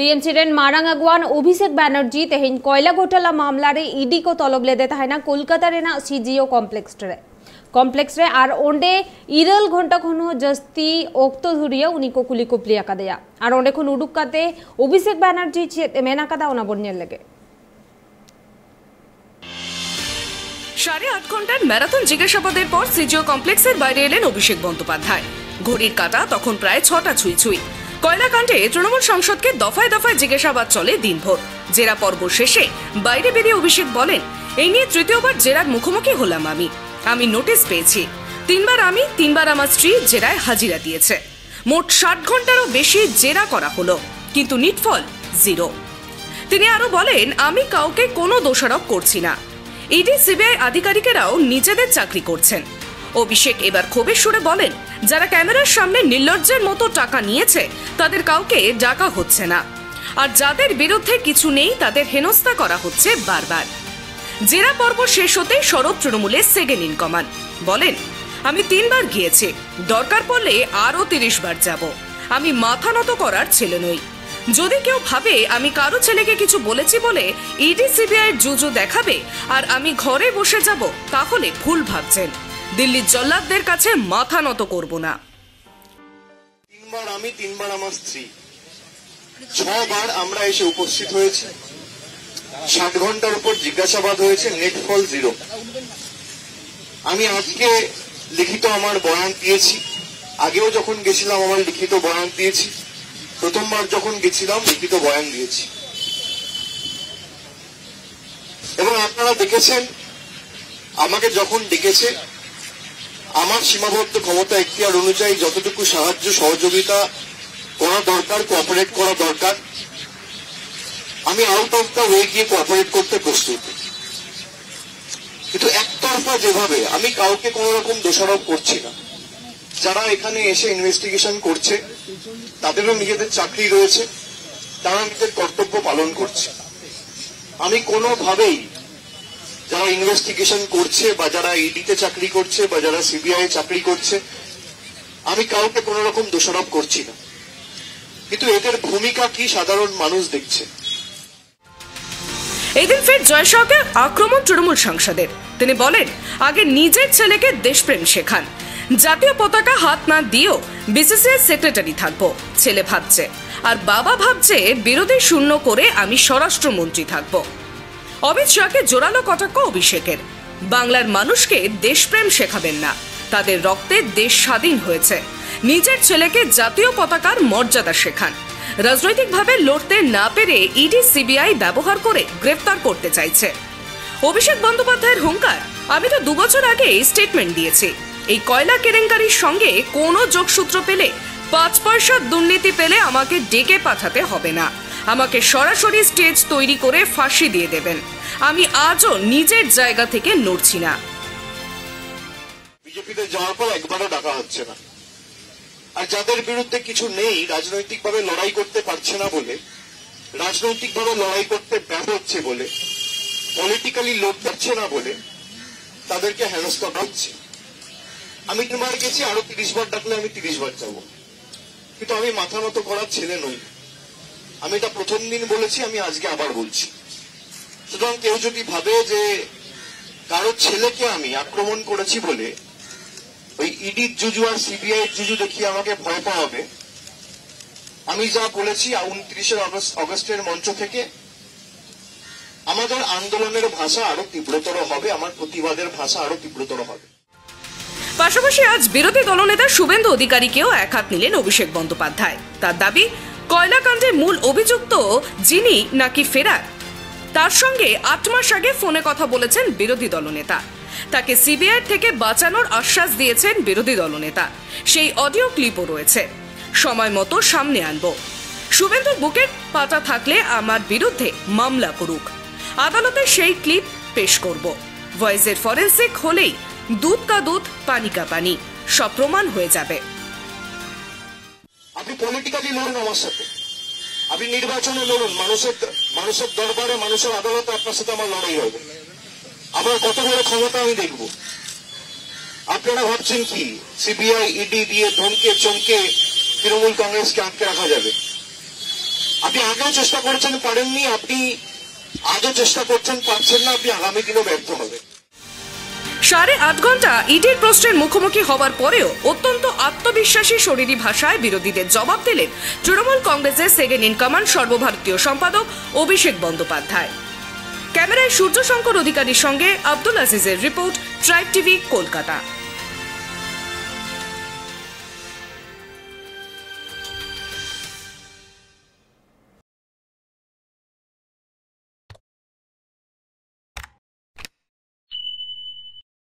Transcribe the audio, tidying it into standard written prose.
TMC rain Marang अगुवान अभिषेक बैनर्जी तेहेन कोयला घोटाला मामला रे ईडी को तलब लेदे तहना कोलकाता रेना सीजीओ कॉम्प्लेक्स रे आर ओंडे 2 घंटा खन जस्ती ओक्तो धुरिया उनी को कुली कुपलिया कदेया आर ओंडे खन उडुक काते अभिषेक बैनर्जी मेना कदा ओना बन्नेल लगे 8.5 ঘন্টার ম্যারাথন জিজ্ঞাসাবাদের পর সিজিও কমপ্লেক্সের বাইরে এলেন অভিষেক বন্দ্যোপাধ্যায়। ঘড়ির কাঁটা তখন প্রায় 6টা ছুঁই ছুঁই। কয়লাকাণ্ডে তৃণমূল সাংসদকে দফায় দফায় জিজ্ঞাসাবাদ চলে দিনভর। জেরা পর্ব শেষে বাইরে বেরিয়ে অভিষেক বলেন, এই নিয়ে তৃতীয়বার জেরার মুখোমুখি হলাম আমি নোটিশ পেয়েছি। 3বার আমি 3বার আমার স্ত্রী জেরায় হাজিরা দিয়েছে। মোট 60 ঘন্টারও বেশি জেরা করা হলো, কিন্তু নিটফল 0। তিনি আরো বলেন, আমি কাউকে কোনো দোষারোপ করছি না। ইডি সিবিআই আধিকারিকেরাও নিজেদের চাকরি করছেন। অভিষেক এবার ক্ষোভের সুরে বলেন, যারা ক্যামেরার সামনে নির্লজ্জের মতো টাকা নিয়েছে তাদের কাউকে ডাকা হচ্ছে না, আর যাদের বিরুদ্ধে কিছু নেই তাদের হেনস্থা করা হচ্ছে বারবার। জেরা পর্ব শেষ হতে সরব তৃণমূলের সেকেন্ড ইন কমান্ড বলেন, আমি 3বার গিয়েছি, দরকার পড়লে আরো 30 বার যাব। আমি মাথা নত করার ছেলে নই। যদি কেউ ভাবে আমি কারো ছেলেকে কিছু বলেছি বলে ইডি সিবিআই জুজু দেখাবে আর আমি ঘরে বসে যাব, তাহলে ভুল ভাবছেন। দিল্লির জল্লাদদের কাছে মাথা নত করব না। 3বার আমি 3বার আমার স্ত্রী, 6বার আমরা এসে উপস্থিত হয়েছি। 60 ঘন্টার উপর জিজ্ঞাসাবাদ হয়েছে, নেটফল 0। আমি আজকে লিখিত আমার বয়ান দিয়েছি, আগেও যখন গেছিলাম আমার লিখিত বয়ান দিয়েছি, প্রথমবার যখন গেছিলাম লিখিত বয়ান দিয়েছি। এবং আপনারা দেখেছেন আমাকে যখন ডেকেছে আমার সীমাবদ্ধ ক্ষমতা এখতিয়ার অনুযায়ী যতটুকু সাহায্য সহযোগিতা করা দরকার, কোঅপারেট করা দরকার, আমি আউট অফ দ্য ওয়ে গিয়ে কোঅপারেট করতে প্রস্তুত। কিন্তু একতরফা যেভাবে, আমি কাউকে কোন রকম দোষারোপ করছি না। যারা এখানে এসে ইনভেস্টিগেশন করছে তাদেরও নিজেদের চাকরি রয়েছে, তারা নিজেদের কর্তব্য পালন করছে। আমি কোনোভাবেই যারা ইনভেস্টিগেশন করছে বা যারা ইডিতে চাকরি করছে বা যারা সিবিআই চাকরি করছে, আমি কাউকে কোন রকম দোষারোপ করছি না। কিন্তু এদের ভূমিকা কি সাধারণ মানুষ দেখছে। এদিন ফের জয়সাউকে আক্রমণ তৃণমূল সাংসদের। তিনি বলেন, আগে নিজের ছেলেকে দেশপ্রেম শেখান। জাতীয় পতাকা হাত না দিয়েও বিসিসিআই সেক্রেটারি থাকবো ছেলে ভাবছে, আর বাবা ভাবছে বিরোধী শূন্য করে আমি স্বরাষ্ট্রমন্ত্রী থাকবো। অমিত শাহকে জোরালো কটাক্ষ অভিষেকের। বাংলার মানুষকে দেশপ্রেম শেখাবেন না, তাদের রক্তে দেশ স্বাধীন হয়েছে। নিজের ছেলেকে জাতীয় পতাকার মর্যাদা শেখান। রাজনৈতিকভাবে লড়তে না পেরে ইডি সিবিআই ব্যবহার করে গ্রেফতার করতে চাইছে। অভিষেক বন্দ্যোপাধ্যায়ের হুঙ্কার, আমি তো 2 বছর আগে স্টেটমেন্ট দিয়েছি, এই কয়লা কেলেঙ্কারির সঙ্গে কোনো যোগসূত্র পেলে 5 পয়সার দুর্নীতি পেলে আমাকে ডেকে পাঠাতে হবে না, আমাকে সরাসরি স্টেজ তৈরি করে ফাঁসি দিয়ে দেবেন। আমি আজও নিজের জায়গা থেকে নড়ছি না। বিজেপিতে যাওয়ার পর একবারও ডাকা হচ্ছে না। আর যাদের বিরুদ্ধে কিছু নেই, রাজনৈতিকভাবে লড়াই করতে পারছে না বলে, রাজনৈতিকভাবে লড়াই করতে ব্যর্থ হচ্ছে বলে, পলিটিক্যালি লোক পাচ্ছে না বলে তাদেরকে হেনস্থা হচ্ছে। আমি 3বার গেছি, আরো 30 বার ডাকলে আমি 30 বার যাব। কিন্তু আমি মাথা নত করার ছেলে নই। আমি এটা প্রথম দিন বলেছি, আমি আজকে আবার বলছি। সুতরাং কেউ যদি ভাবে যে কারো ছেলেকে আমি আক্রমণ করেছি বলে ওই ইডির জুজু আর সিবিআই জুজু দেখিয়ে আমাকে ভয় পাওয়া হবে, আমি যা বলেছি 29 অগস্টের মঞ্চ থেকে, আমাদের আন্দোলনের ভাষা আরো তীব্রতর হবে, আমার প্রতিবাদের ভাষা আরো তীব্রতর হবে। পাশাপাশি আজ বিরোধী দলনেতা শুভেন্দু অধিকারীকেও একহাত নিলেন অভিষেক বন্দ্যোপাধ্যায়। তার দাবি, কয়লাকাণ্ডের মূল অভিযুক্ত যিনি নাকি ফেরার, তার সঙ্গে 8 মাস আগে ফোনে কথা বলেছেন বিরোধী দলনেতা। তাকে সিবিআই থেকে বাঁচানোর আশ্বাস দিয়েছেন বিরোধী দলনেতা। সেই অডিও ক্লিপও রয়েছে, সময় মতো সামনে আনবো। শুভেন্দুর বুকের পাতা থাকলে আমার বিরুদ্ধে মামলা করুক, আদালতে সেই ক্লিপ পেশ করব। ভয়েসের ফরেন্সিক হলেই দুধ কা দুধ পানি কা পানি, সব প্রমাণ হয়ে যাবে। আপনি পলিটিক্যালি লড়ুন আমার সাথে, আপনি নির্বাচনে লড়ুন, মানুষের দরবারে, মানুষের আদালতে আপনার সাথে আমার লড়াই হবে। আমার কত বড় ক্ষমতা আমি দেখব। আপনারা ভাবছেন কি সিবিআই ইডি দিয়ে ধমকে চমকে তৃণমূল কংগ্রেসকে আটকে রাখা যাবে? আপনি আগেও চেষ্টা করেছেন, পারেননি, আপনি আজও চেষ্টা করছেন, পারছেন না, আপনি আগামী দিনেও ব্যর্থ হবেন। 8.5 ঘন্টা ইডির প্রশ্নের মুখোমুখি হওয়ার পরেও অত্যন্ত আত্মবিশ্বাসী শরীরী ভাষায় বিরোধীদের জবাব দিলেন তৃণমূল কংগ্রেসের সেকেন্ড ইন কমান্ড সর্বভারতীয় সম্পাদক অভিষেক বন্দ্যোপাধ্যায়। ক্যামেরায় সূর্য শঙ্কর অধিকারীর সঙ্গে আব্দুল আজিজের রিপোর্ট, ট্রাইব টিভি, কলকাতা।